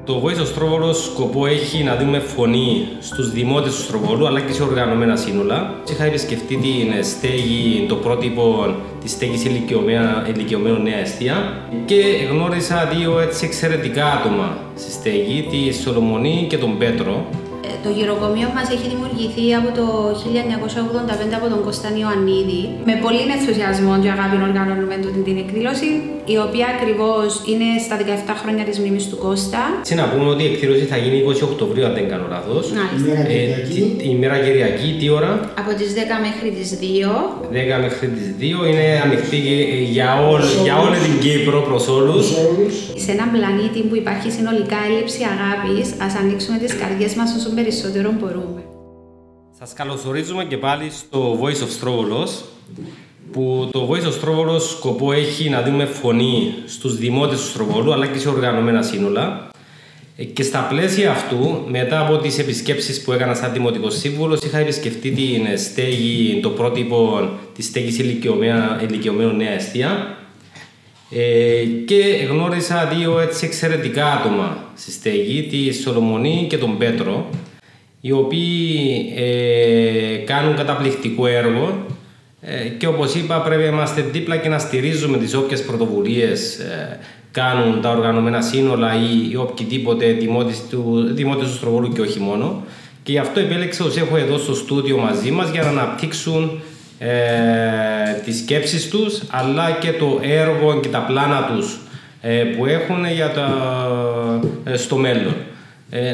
Το Voice of Strovolo σκοπό έχει να δούμε φωνή στους δημότες του Στροβόλου αλλά και σε οργανωμένα σύνολα. Είχα επισκεφτεί την στέγη, το πρότυπο της στέγης ηλικιωμένων Νέα Εστία και γνώρισα δύο έτσι εξαιρετικά άτομα στη στέγη, τη Σολομονή και τον Πέτρο. Το γυροκομείο μας έχει δημιουργηθεί από το 1985 από τον Κώστα Ιωαννίδη. Με πολύ ενθουσιασμό και αγάπη οργανώνουμε την εκδήλωση, η οποία ακριβώς είναι στα 17 χρόνια της μνήμης του Κώστα. Να πούμε ότι η εκδήλωση θα γίνει 20 Οκτωβρίου, αν δεν κάνω λάθος. Η μέρα Κυριακή, τι ώρα? Από τις 10 μέχρι τις 2. 10 μέχρι τις 2, είναι ανοιχτή για όλη την Κύπρο, προς όλους. Σε έναν πλανήτη που υπάρχει συνολικά έλλειψη αγάπης, ας ανοίξουμε τις καρδιές μας όσο περισσότερο μπορούμε. Σας καλωσορίζουμε και πάλι στο Voice of Strovolos, που το Voice of Strovolos σκοπό έχει να δούμε φωνή στους δημότες του Στροβόλου αλλά και σε οργανωμένα σύνολα. Και στα πλαίσια αυτού, μετά από τις επισκέψεις που έκανα σαν Δημοτικός Σύμβουλος, είχα επισκεφτεί την στέγη, το πρότυπο της στέγης ηλικιωμένων Νέα Εστία και γνώρισα δύο έτσι εξαιρετικά άτομα στη στέγη, τη Σολομονή και τον Πέτρο, οι οποίοι κάνουν καταπληκτικό έργο και όπως είπα πρέπει να είμαστε δίπλα και να στηρίζουμε τις όποιες πρωτοβουλίες κάνουν τα οργανωμένα σύνολα ή οποιοδήποτε δημότες του Στροβόλου και όχι μόνο. Και γι' αυτό επέλεξα ότι έχω εδώ στο στούντιο μαζί μας για να αναπτύξουν τις σκέψεις τους αλλά και το έργο και τα πλάνα τους που έχουν στο μέλλον.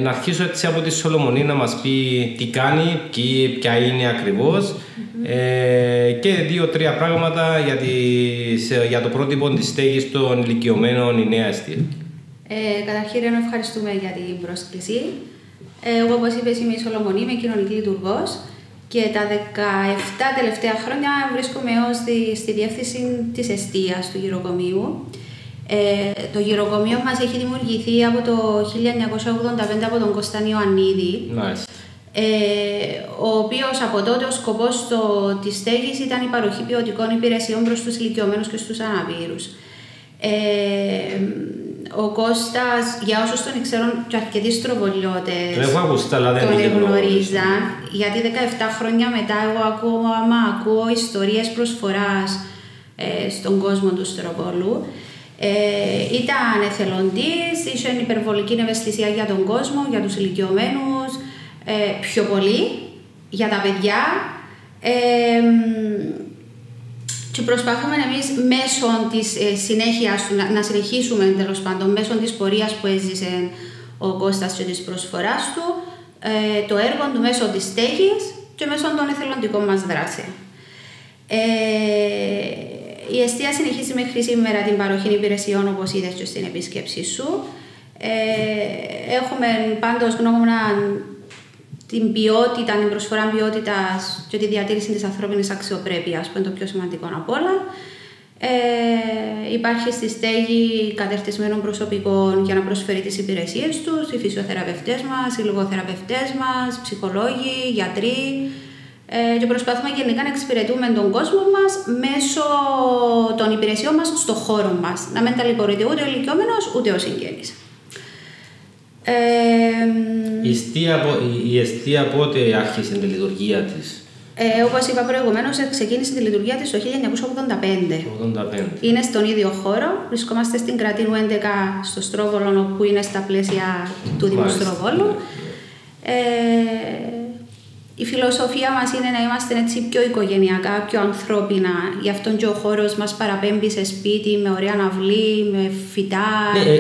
Να αρχίσω έτσι από τη Σολομονή να μας πει τι κάνει, ποια είναι ακριβώς και 2-3 πράγματα για το πρότυπο της στέγης των ηλικιωμένων η Νέα Εστία. Καταρχήν, να ευχαριστούμε για την πρόσκληση. Εγώ, όπως είπες, είμαι η Σολομονή, είμαι κοινωνική λειτουργός και τα 17 τελευταία χρόνια βρίσκομαι στη διεύθυνση της εστίας του γυροκομείου. Το γυροκομείο μας έχει δημιουργηθεί από το 1985 από τον Κώστα Ιωαννίδη, ο οποίος από τότε ο σκοπός της στέγης ήταν η παροχή ποιοτικών υπηρεσιών προς τους ηλικιωμένους και στους αναπήρους. Ο Κώστας, για όσους τον ξέρουν και αρκετοί στροβολιώτες τον εγνωρίζαν, γιατί 17 χρόνια μετά εγώ ακούω ιστορίες προσφοράς στον κόσμο του Στροβόλου. Ήταν εθελοντής, είχε υπερβολική ευαισθησία για τον κόσμο, για τους ηλικιωμένους, πιο πολύ για τα παιδιά και προσπαθούμε εμείς μέσω της συνέχειας να συνεχίσουμε τέλος πάντων μέσω της πορείας που έζησε ο Κώστας και της προσφοράς του το έργο του μέσω της στέγης και μέσω των εθελοντικών μας δράσεων. Η εστία συνεχίζει μέχρι σήμερα την παροχή υπηρεσιών, όπως είδες και στην επίσκεψή σου. Έχουμε πάντως γνώμονα την ποιότητα, την προσφορά ποιότητας και τη διατήρηση της ανθρώπινης αξιοπρέπειας, που είναι το πιο σημαντικό απ' όλα. Υπάρχει στη στέγη κατερτισμένων προσωπικών για να προσφέρει τις υπηρεσίες τους, οι φυσιοθεραπευτές μας, οι λογοθεραπευτές μας, ψυχολόγοι, γιατροί. Και προσπαθούμε γενικά να εξυπηρετούμε τον κόσμο μας μέσω των υπηρεσιών μας στον χώρο μας. Να μην ταλαιπωρείται ούτε ο ηλικιωμένος ούτε ο συγγενής. Η εστία πότε άρχισε τη λειτουργία της? Όπως είπα προηγουμένως, ξεκίνησε τη λειτουργία της το 1985. Είναι στον ίδιο χώρο. Βρισκόμαστε στην Κρατίνου 11 στο Στρόβολο, που είναι στα πλαίσια του Δήμου Στροβόλου. Η φιλοσοφία μας είναι να είμαστε έτσι πιο οικογενειακά, πιο ανθρώπινα. Γι' αυτό και ο χώρος μας παραπέμπει σε σπίτι, με ωραία αυλή, με φυτά.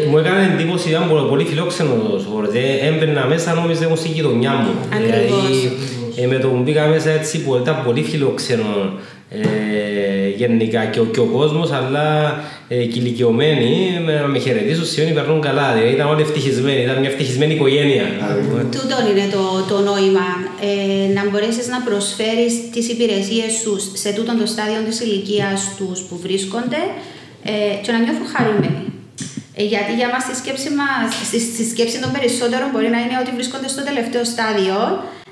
Μου έκανε εντύπωση, ήταν πολύ φιλόξενος χώρος. Έμπαιρνα μέσα, νόμιζα εγώ στη γειτονιά μου. Ακριβώς. Με το που μπήκα μέσα έτσι, ήταν πολύ φιλόξενο γενικά και ο κόσμος, αλλά και οι ηλικιωμένοι με χαιρετήσουν σημαίνει περνούν καλά. Ήταν όλοι ευτυχισμένοι, ήταν μια ευτυχισμένη οικογένεια. Τούτο είναι το νόημα. Να μπορέσεις να προσφέρεις τις υπηρεσίες σου σε τούτο το στάδιο της ηλικίας τους που βρίσκονται και να νιώθουν χαρούμενοι. Γιατί για μας στη σκέψη των περισσότερων μπορεί να είναι ότι βρίσκονται στο τελευταίο στάδιο.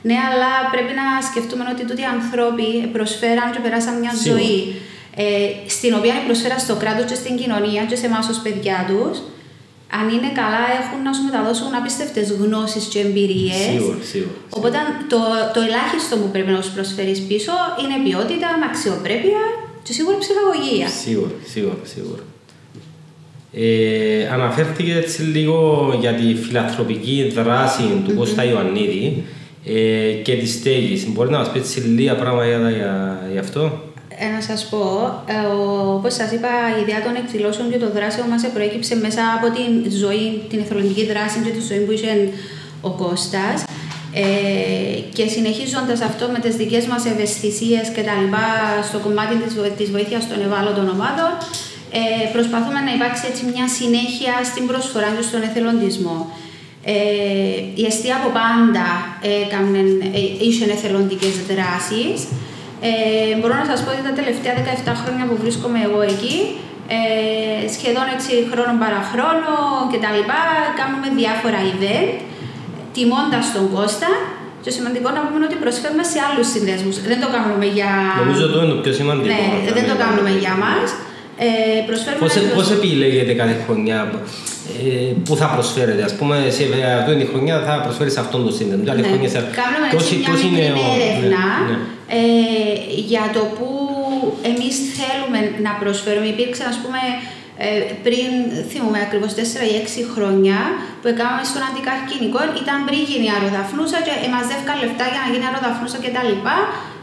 Ναι, αλλά πρέπει να σκεφτούμε ότι τούτοι οι άνθρωποι προσφέραν και περάσαν μια ζωή στην οποία προσφέραν στο κράτος και στην κοινωνία και σε εμάς ως παιδιά τους, αν είναι καλά, έχουν να σου μεταδώσουν απίστευτες γνώσεις και εμπειρίες. Σίγουρα. Οπότε το ελάχιστο που πρέπει να σου προσφέρεις πίσω είναι ποιότητα, αξιοπρέπεια και σίγουρα ψυχαγωγία. Σίγουρα. Αναφέρθηκε έτσι λίγο για τη φιλανθρωπική δράση του Κώστα Ιωαννίδη και τη στέγη. Μπορείτε να μας πείτε λίγα πράγματα για αυτό? Να σας πω, όπως σας είπα, η ιδέα των εκδηλώσεων και των δράσεων μας προέκυψε μέσα από την ζωή, την εθελοντική δράση και τη ζωή που είχε ο Κώστας. Και συνεχίζοντας αυτό με τις δικές μας ευαισθησίες και τα λοιπά στο κομμάτι της βοήθειας των ευάλωτων ομάδων, προσπαθούμε να υπάρξει έτσι μια συνέχεια στην προσφορά και στον εθελοντισμό. Η εστία από πάντα είχε εθελοντικές δράσεις. Μπορώ να σας πω ότι τα τελευταία 17 χρόνια που βρίσκομαι εγώ εκεί, σχεδόν έτσι χρόνο παραχρόνο και τα λοιπά, κάνουμε διάφορα event, τιμώντας τον Κώστα. Και σημαντικό να πούμε ότι προσφέρουμε σε άλλους συνδέσμους. Δεν το κάνουμε για... Νομίζω ότι είναι το πιο σημαντικό. Ναι, δεν το κάνουμε για μας. Πώς επιλέγετε κάθε χρονιά που θα προσφέρετε? Ας πούμε, σε αυτή τη χρονιά θα προσφέρεις αυτόν τον σύνδεσμο. Κάνουμε έτσι μια μικρή έρευνα για το που εμείς θέλουμε να προσφέρουμε. Υπήρξε, ας πούμε, πριν, θυμούμαι ακριβώς 4 ή 6 χρόνια που έκαναμε στον αντικαρκυνικό, ήταν πριν γίνει η αεροδαφνούσα και μαζεύκα λεφτά για να γίνει αεροδαφνούσα κτλ.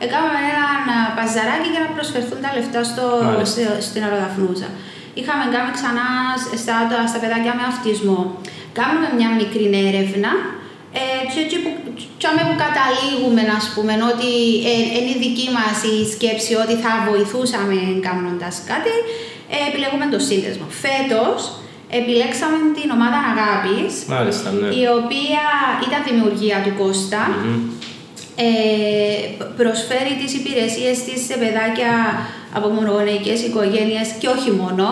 Έκαναμε έναν παζαράκι για να προσφερθούν τα λεφτά στην αεροδαφνούσα. Είχαμε κάνει ξανά στα παιδάκια με αυτισμό. Κάνουμε μια μικρή έρευνα και εκεί που καταλήγουμε, ας πούμε, ότι είναι η δική μας η σκέψη ότι θα βοηθούσαμε κάνοντας κάτι, επιλέγουμε το σύνδεσμο. Φέτος επιλέξαμε την ομάδα Αγάπης, η οποία ήταν δημιουργία του Κώστα. Προσφέρει τις υπηρεσίες της σε παιδάκια από μονογονεϊκές οικογένειες και όχι μόνο.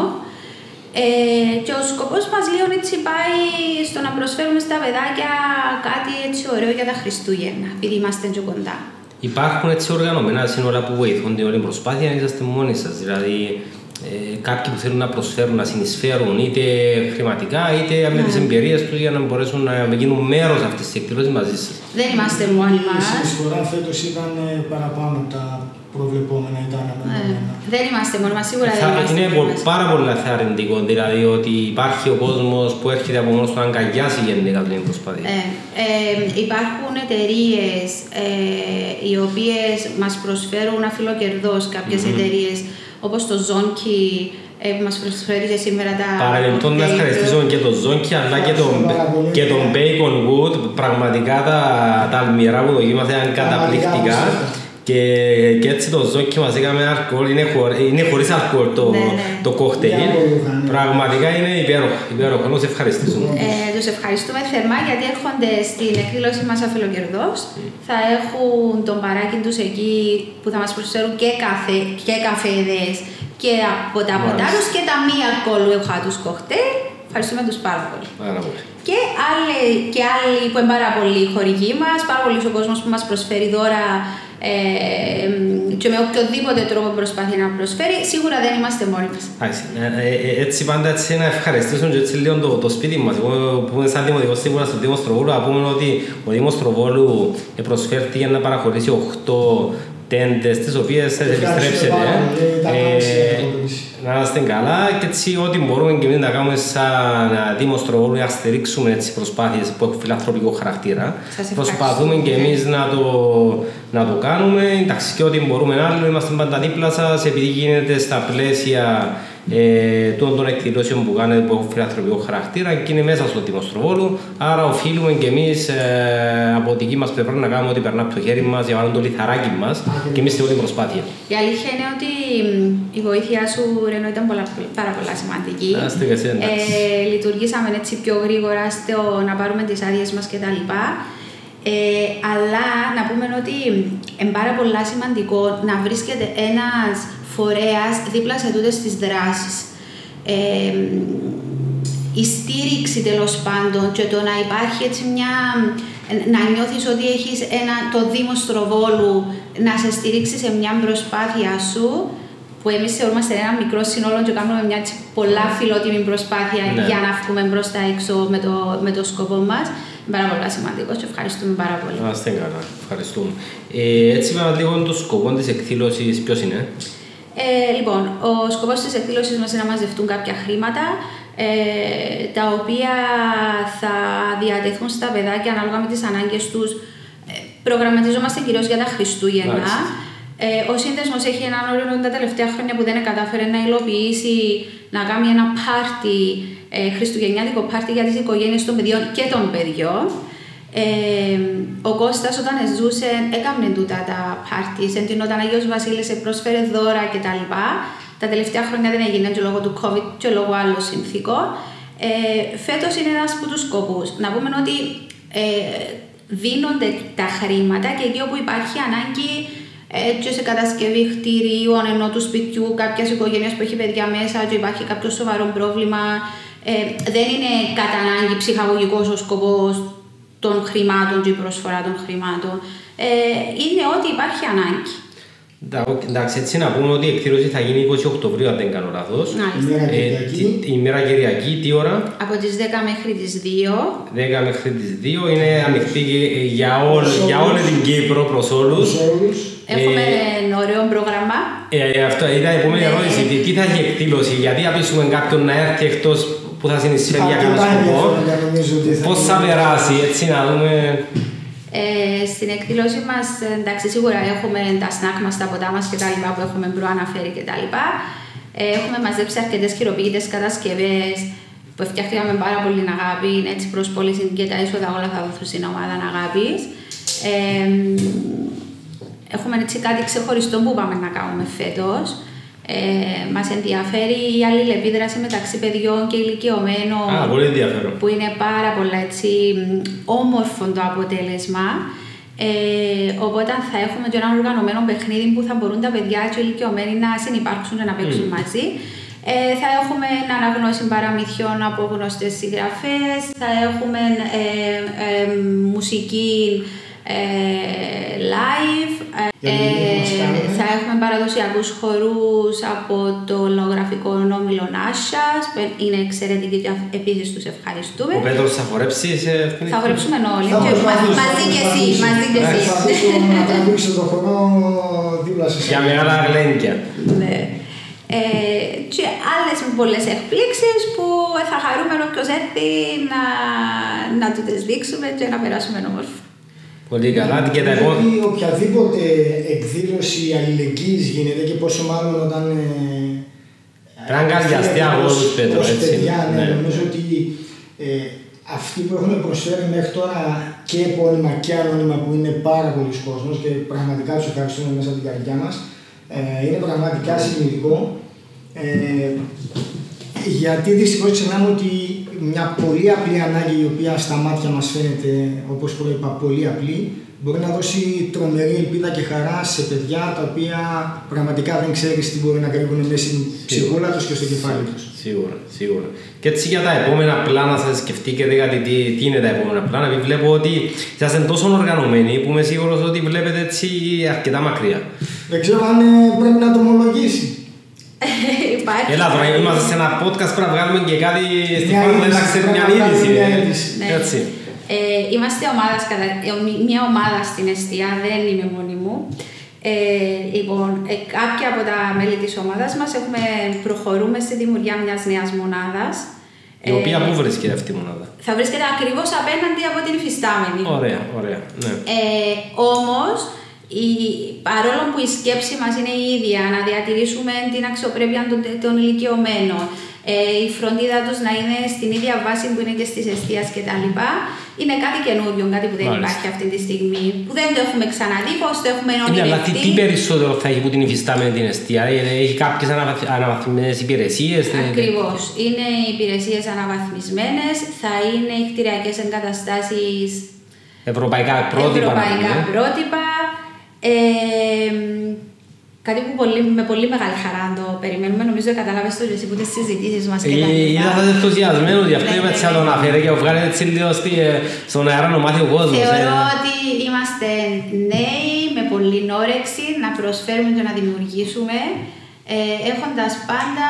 Και ο σκοπός μας λίγο έτσι πάει στο να προσφέρουμε στα παιδάκια κάτι έτσι ωραίο για τα Χριστούγεννα, επειδή είμαστε έτσι κοντά. Υπάρχουν έτσι οργανωμένα σύνολα που βοηθούν την όλη προσπάθεια, αν είσαστε μόνοι σας? Δηλαδή, κάποιοι που θέλουν να προσφέρουν, να συνεισφέρουν είτε χρηματικά είτε με τις εμπειρίες τους για να μπορέσουν να γίνουν μέρος αυτής της εκδήλωσης μαζί σας. Δεν είμαστε μόνοι μας. Η συνεισφορά φέτος ήταν παραπάνω από τα προβλεπόμενα, ήταν αναμενόμενα. Δεν είμαστε μόνοι μας, σίγουρα δεν είμαστε μόνοι μας. Είναι πάρα πολύ θαρρυντικό, δηλαδή ότι υπάρχει ο κόσμος που έρχεται από μόνος του να αγκαλιάσει γενικά την προσπάθεια. Υπάρχουν εταιρείες οι οποίες μας προσφέρουν αφιλοκερδώς κάποιες εταιρείες, όπως το Zonky που μας προσφέρει και σήμερα τα... Παρεμπιπτόν να ευχαριστήσουμε και το Zonky αλλά και τον Bacon Wood. Πραγματικά τα αλμυρά που δοκίμασαν καταπληκτικά. Και έτσι το Zonky μας έκαμε αλκοόλ, είναι χωρίς αλκοόλ το κόκτειλ. Πραγματικά είναι υπέροχο, να τους ευχαριστήσουμε. Τους ευχαριστούμε θερμά γιατί έρχονται στην εκδήλωση μας αφιλοκερδώς. Θα έχουν τον παράκι τους εκεί που θα μας προσφέρουν και καφέδες και από τα ποτά τους και τα μη αλκοολούχα τους κοκτέιλ. Ευχαριστούμε τους πάρα πολύ. Και άλλοι που είναι πάρα πολλοί χορηγοί μας, πάρα πολύ ο κόσμος που μας προσφέρει δώρα και με οποιοδήποτε τρόπο προσπαθεί να προσφέρει, σίγουρα δεν είμαστε μόνοι μας. Έτσι πάντα έτσι να ευχαριστήσουμε και έτσι λίγο το σπίτι μας. Εγώ που είμαι σαν δημοτικός σίγουρα στο Δήμο Στροβόλου, να πούμε ότι ο Δήμος Στροβόλου προσφέρθηκε για να παραχωρήσει 8 τέντες, τις οποίες θα επιστρέψετε. Να είστε καλά και έτσι ό,τι μπορούμε και εμείς να κάνουμε σαν Δήμος Στροβόλου για να στηρίξουμε τις προσπάθειες που έχουν φιλανθρωπικό χαρακτήρα. Προσπαθούμε και εμείς να το κάνουμε. Εντάξει, και ό,τι μπορούμε άλλο, είμαστε πάντα δίπλα σας, επειδή γίνεται στα πλαίσια των εκδηλώσεων που κάνετε που έχουν φιλανθρωπικό χαρακτήρα και είναι μέσα στο Δήμο Στροβόλου. Άρα οφείλουμε και εμείς από την δική μας πλευρά να κάνουμε ό,τι περνά από το χέρι μας για να κάνουμε το λιθαράκι μας και εμείς στην όλη προσπάθεια. Η αλήθεια είναι ότι η βοήθειά σου, Ρενό, ήταν πάρα πολλά σημαντική. Λειτουργήσαμε έτσι πιο γρήγορα στο να πάρουμε τις άδειες μας κτλ. Αλλά να πούμε ότι είναι πάρα πολλά σημαντικό να βρίσκεται ένας φορέας δίπλα σε τούτες τις δράσεις. Η στήριξη τέλος πάντων και το να υπάρχει έτσι να νιώθεις ότι έχεις το Δήμο Στροβόλου να σε στηρίξει σε μια προσπάθεια σου που που εμείς θεωρούμαστε ένα μικρό σύνολο και κάνουμε μια πολλά φιλότιμη προσπάθεια για να βγούμε προς τα έξω με το σκοπό μας. Πάρα πολύ σημαντικό και ευχαριστούμε πάρα πολύ. Να είστε καλά, ευχαριστούμε. Έτσι με λίγο το σκοπό της εκδήλωσης ποιος είναι? Λοιπόν, ο σκοπός της εκδήλωσης μας είναι να μαζευτούν κάποια χρήματα τα οποία θα διατεθούν στα παιδάκια ανάλογα με τις ανάγκες τους. Προγραμματιζόμαστε κυρίως για τα Χριστούγεννα. Ο σύνδεσμος έχει έναν όριο τα τελευταία χρόνια που δεν κατάφερε να υλοποιήσει, να κάνει ένα πάρτι, χριστουγεννιάτικο πάρτι για τις οικογένειες των παιδιών και των παιδιών. Ο Κώστας όταν ζούσε έκαμε τούτα τα πάρτι, εντυνόταν Αγίος Βασίλης, πρόσφερε δώρα κτλ. Τα τελευταία χρόνια δεν έγινε και λόγω του COVID και λόγω άλλων συνθήκων. Φέτος είναι ένας από τους σκοπούς. Να πούμε ότι δίνονται τα χρήματα και εκεί όπου υπάρχει ανάγκη και σε κατασκευή κτηρίων ενώ του σπιτιού κάποιας οικογένειας που έχει παιδιά μέσα και υπάρχει κάποιο σοβαρό πρόβλημα. Δεν είναι κατά ανάγκη ψυχαγωγικός ο σκοπός των χρημάτων και η προσφορά των χρημάτων. Είναι ότι υπάρχει ανάγκη. Εντάξει, έτσι να πούμε ότι η εκδήλωση θα γίνει 20 Οκτωβρίου, αν δεν κάνω λάθος. Η μέρα Κυριακή, τι ώρα? Από τις 10 μέχρι τις 2. 10 μέχρι τις 2. Είναι ανοιχτή για όλη την Κύπρο, προς όλους. Έχουμε ωραίο πρόγραμμα. Αυτό ήταν η επόμενη ερώτηση. Τι θα έχει εκδήλωση, γιατί αφήσουμε κάποιον να έρθει εκτός που θα συνεισφέρει για κάποιο σκοπό. Πώς θα περάσει, έτσι να δούμε. Στην εκδήλωση μας, εντάξει, σίγουρα έχουμε τα σνακ μας, τα ποτά μας και τα λοιπά που έχουμε προαναφέρει και τα λοιπά. Έχουμε μαζέψει αρκετές χειροποίητες κατασκευές που φτιάχτηκαμε πάρα πολύ αγάπη, έτσι προς πώληση και τα έσοδα όλα θα δοθούν στην ομάδα αγάπης. Έχουμε έτσι κάτι ξεχωριστό που πάμε να κάνουμε φέτος. Μας ενδιαφέρει η αλληλεπίδραση μεταξύ παιδιών και ηλικιωμένων. Πολύ ενδιαφέρον. Που είναι πάρα πολύ έτσι όμορφο το αποτέλεσμα. Οπότε θα έχουμε και ένα οργανωμένο παιχνίδι που θα μπορούν τα παιδιά και οι ηλικιωμένοι να συνυπάρξουν και να παίξουν μαζί. Θα έχουμε αναγνώση παραμυθιών από γνωστές συγγραφές. Θα έχουμε μουσική live. Θα έχουμε παραδοσιακούς χορούς από το λογογραφικό όμιλο Νάσιας που είναι εξαιρετικοί και επίσης τους ευχαριστούμε. Ο Πέτρος θα χορέψει θα χορέψουμε όλοι μαζί και εσύ. Να τραβήξω το χορό δίπλα σας. Για μεγάλα γλένκια. Ναι. Και άλλες πολλές εκπλήξεις που θα χαρούμε όποιος έρθει να του τις δείξουμε και να περάσουμε όμορφα. Πολύ καλά. Και τα οποιαδήποτε εκδήλωση αλληλεγγύης γίνεται και πόσο μάλλον όταν. Πρέπει να αγκαλιαστεί από όλους, Πέτρο. Νομίζω ότι αυτοί που έχουν προσφέρει μέχρι τώρα και επώνυμα και ανώνυμα που είναι πάρα πολλοί κόσμος και πραγματικά τους ευχαριστούμε μέσα από την καρδιά μας. Είναι πραγματικά συγκινητικό. Γιατί δυστυχώς ξεχνάμε ότι μια πολύ απλή ανάγκη, η οποία στα μάτια μας φαίνεται, όπως προείπα, πολύ απλή, μπορεί να δώσει τρομερή ελπίδα και χαρά σε παιδιά τα οποία πραγματικά δεν ξέρεις τι μπορεί να κρύβουν μέσα στην ψυχούλα τους και στο κεφάλι τους. Σίγουρα. Και έτσι για τα επόμενα πλάνα θα σκεφτείτε κάτι τι είναι τα επόμενα πλάνα. Γιατί βλέπω ότι είσαστε τόσο οργανωμένοι που είμαι σίγουρος ότι βλέπετε έτσι αρκετά μακριά. Δεν ξέρω αν πρέπει να το ομολογήσει. Έλα τώρα, είμαστε σε ένα podcast που να βγάλουμε και κάτι στη φάση δεν θα ξέρει μια είδηση. Είμαστε μια ομάδα στην εστία, δεν είμαι μόνη μου. Λοιπόν, κάποια από τα μέλη της ομάδας μας προχωρούμε στη δημιουργία μιας νέας μονάδας. Η οποία πού βρίσκεται αυτή η μονάδα? Θα βρίσκεται ακριβώς απέναντι από την υφιστάμενη. Ωραία. Ναι. Όμως, παρόλο που η σκέψη μας είναι η ίδια, να διατηρήσουμε την αξιοπρέπεια των ηλικιωμένων, η φροντίδα τους να είναι στην ίδια βάση που είναι και στις εστίες κτλ. Είναι κάτι καινούριο, κάτι που δεν υπάρχει αυτή τη στιγμή, που δεν το έχουμε ξαναδεί, πώς το έχουμε ονειρευτεί. Αλλά τι περισσότερο θα έχει που την υφιστάμενη την εστία, έχει κάποιες αναβαθμισμένες υπηρεσίες? Ακριβώς, είναι υπηρεσίες αναβαθμισμένες, θα είναι οι κτηριακές εγκαταστάσεις ευρωπαϊκά πρότυπα. Κάτι που με πολύ μεγάλη χαρά το περιμένουμε. Νομίζω ότι κατάλαβες το εσύ που τις συζητήσεις μας και τα λοιπά. Είδα σας ενθουσιασμένους, γι' αυτό είμαι έτσι να τον αφαιρέ και βγάλετε έτσι λίγο στον αέρα να μάθει ο κόσμος. Θεωρώ ότι είμαστε νέοι με πολλή όρεξη να προσφέρουμε και να δημιουργήσουμε έχοντας πάντα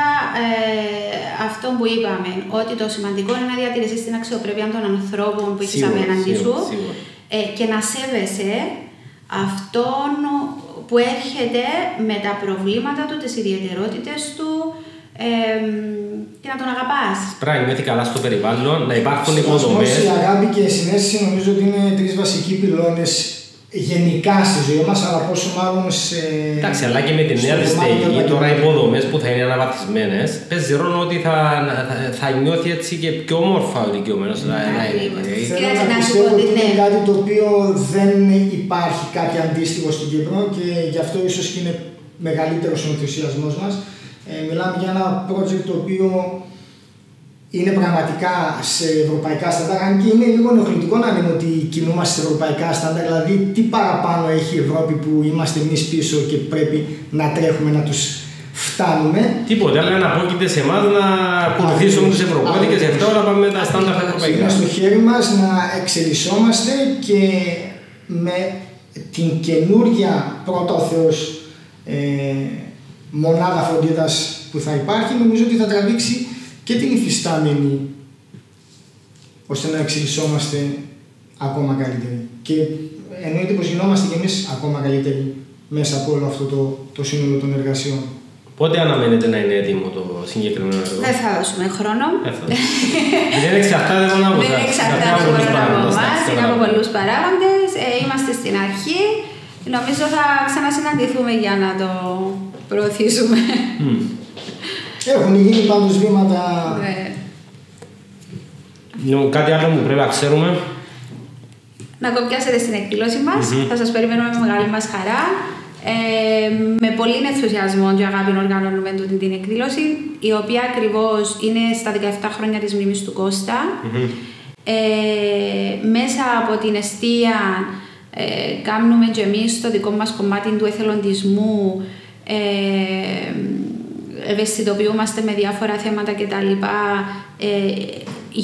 αυτό που είπαμε, ότι το σημαντικό είναι να διατηρήσεις την αξιοπρέπεια των ανθρώπων που έχεις απέναντι σου και να σέβεσαι αυτόν που έρχεται με τα προβλήματα του, τις ιδιαιτερότητες του και να τον αγαπάς. Πράγματι, νιώθει καλά στο περιβάλλον, να υπάρχουν υποδομές. Η αγάπη και η συνέστηση νομίζω ότι είναι τρεις βασικοί πυλώνες γενικά στη ζωή μας, αλλά πόσο μάλλον σε. Εντάξει, αλλά και με τη νέα της στέγη, τώρα οι υποδομές που θα είναι αναβαθμισμένες, παίζει ρόλο ότι θα νιώθει έτσι και πιο όμορφα ο ηλικιωμένος. Θέλω να πιστεύω ότι είναι κάτι το οποίο δεν υπάρχει κάτι αντίστοιχο στην Κύπρο και γι' αυτό ίσως και είναι μεγαλύτερος ο ενθουσιασμός μας. Μιλάμε για ένα project το οποίο είναι πραγματικά σε ευρωπαϊκά στάνταρ, αν και είναι λίγο ενοχλητικό να λέμε ότι κινούμαστε σε ευρωπαϊκά στάνταρ, δηλαδή τι παραπάνω έχει η Ευρώπη που είμαστε εμείς πίσω και πρέπει να τρέχουμε να τους φτάνουμε. Τίποτε, αλλά να πρόκειται σε εμάς να ακολουθήσουμε τους Ευρωπαίους και σε αυτά όλα πάμε με τα στάνταρ ευρωπαϊκά. Είναι στο χέρι μας να εξελισσόμαστε και με την καινούργια πρώτα ο Θεός μονάδα φροντίδας που θα υπάρχει, νομίζω ότι θα τραβήξει και την υφιστάμενη ώστε να εξελισσόμαστε ακόμα καλύτεροι. Και εννοείται πως γινόμαστε και εμείς ακόμα καλύτεροι μέσα από όλο αυτό το σύνολο των εργασιών. Πότε αναμένετε να είναι έτοιμο το συγκεκριμένο έργο? Δεν θα δώσουμε χρόνο. Δεν εξαρτάται μόνο από εσάς. Δεν εξαρτάται μόνο από εμάς, είναι από πολλούς παράγοντες. Είμαστε στην αρχή. Νομίζω θα ξανασυναντηθούμε για να το προωθήσουμε. Έχουν γίνει πάντως βήματα. Κάτι άλλο που πρέπει να ξέρουμε. Να κοπιάσετε στην εκδήλωση μας. Θα σας περιμένουμε με μεγάλη μας χαρά. Με πολύ ενθουσιασμό και αγάπη οργανώνουμε την εκδήλωση, η οποία ακριβώς είναι στα 17 χρόνια της μνήμης του Κώστα. Μέσα από την εστία κάνουμε και εμείς το δικό μας κομμάτι του εθελοντισμού, ευαισθητοποιούμαστε με διάφορα θέματα κτλ.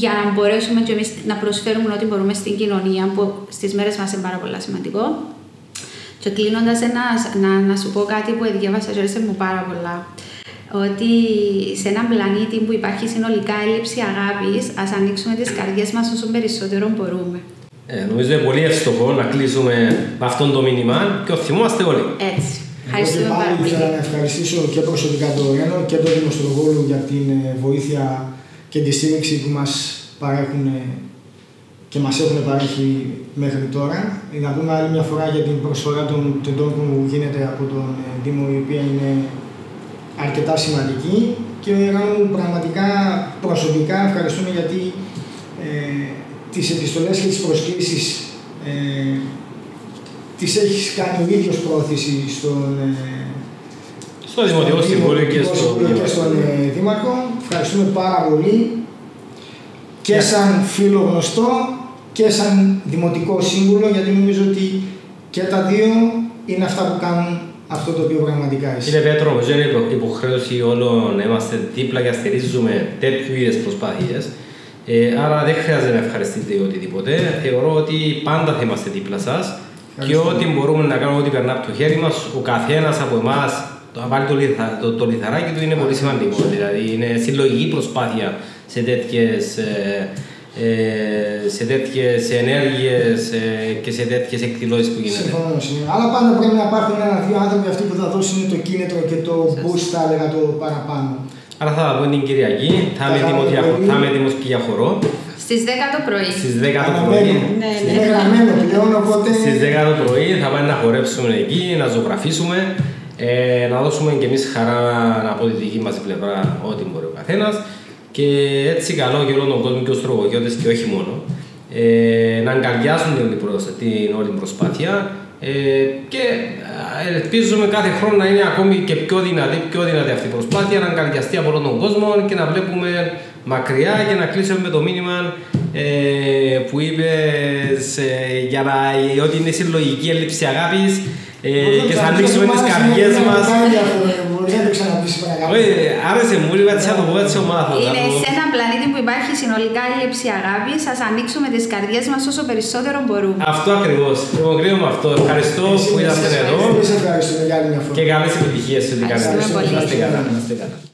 Για να μπορέσουμε και εμείς να προσφέρουμε ό,τι μπορούμε στην κοινωνία, που στις μέρες μας είναι πάρα πολύ σημαντικό. Και κλείνοντας, να σου πω κάτι που διάβασα και άρεσε μου πάρα πολλά. Ότι σε έναν πλανήτη που υπάρχει συνολικά έλλειψη αγάπης, ας ανοίξουμε τις καρδιές μας όσο περισσότερο μπορούμε. Νομίζω είναι πολύ εύστοχο να κλείσουμε με αυτόν το μήνυμα και θυμόμαστε όλοι. Έτσι. Ευχαριστούμε πάρα πολύ. Ήθελα να ευχαριστήσω και προσωπικά τον Ρένο και τον Δήμο Στρογγόλου για την βοήθεια και τη στήριξη που μας παρέχουν και μας έχουν παρέχει μέχρι τώρα. Να πούμε άλλη μια φορά για την προσφορά των τεντών που γίνεται από τον Δήμο, η οποία είναι αρκετά σημαντική και πραγματικά προσωπικά ευχαριστούμε γιατί τις επιστολές και τις προσκλήσεις τις έχεις κάνει ο ίδιος πρόθεση στο Δημοτικό Συμβούλιο και στον Δήμαρχο. Ευχαριστούμε πάρα πολύ και σαν φίλο γνωστό και σαν Δημοτικό Σύμβουλο, γιατί νομίζω ότι και τα δύο είναι αυτά που κάνουν αυτό το οποίο πραγματικά είσαι. Κύριε Πέτρο, νομίζω είναι υποχρέωση όλων να είμαστε δίπλα και στηρίζουμε τέτοιου είδους προσπάθειες. Άρα δεν χρειάζεται να ευχαριστείτε οτιδήποτε. Θεωρώ ότι πάντα θα είμαστε δίπλα σας και ό,τι μπορούμε να κάνουμε, ό,τι περνά από το χέρι μας, ο καθένας από εμάς να βάλει το λιθαράκι του είναι πολύ σημαντικό. Δηλαδή είναι συλλογική προσπάθεια σε τέτοιες ενέργειες και σε τέτοιες εκδηλώσεις που γίνεται. Συμφωνώ. Αλλά πάντα πρέπει να υπάρχουν ένα-δύο άνθρωποι αυτοί που θα δώσουν το κίνητρο και το boost, θα έλεγα, το παραπάνω. Άρα θα τα πούμε την Κυριακή, θα είμαι έτοιμος και για χορό. Στις 10 το πρωί. Στις 10 το πρωί. Είναι γραμμένο πλέον, οπότε. Στις 10 το πρωί θα πάμε να χορέψουμε εκεί, να ζωγραφίσουμε, να δώσουμε και εμείς χαρά από τη δική μας πλευρά ό,τι μπορεί ο καθένας. Και έτσι καλό και όλον τον κόσμο και τους τρογογιώτες και όχι μόνο. Να αγκαλιάσουν την όλη προσπάθεια και ελπίζουμε κάθε χρόνο να είναι ακόμη και πιο δυνατή αυτή η προσπάθεια, να αγκαλιαστεί από όλον τον κόσμο και να βλέπουμε μακριά και να κλείσουμε με το μήνυμα που είπες ότι είναι συλλογική έλλειψη αγάπης και θα ανοίξουμε τις καρδιές μας. Μπορεί να το ξαναπείς παρακαλώ. Άρεσε μου, είπα τι θα το πω έτσι ομάθο. Είναι σε έναν πλανήτη κάτι που υπάρχει συνολικά έλλειψη αγάπης, ας ανοίξουμε τις καρδιές μας όσο περισσότερο μπορούμε. Αυτό ακριβώς. Εγώ κρίνω με αυτό. Ευχαριστώ που ήρθατε εδώ. Ευχαριστούμε για άλλη μια φορά. Και καλές επιτυχίες σε ό,τι κάνετε. Ευχαριστούμε πολύ. Να είστε καλά.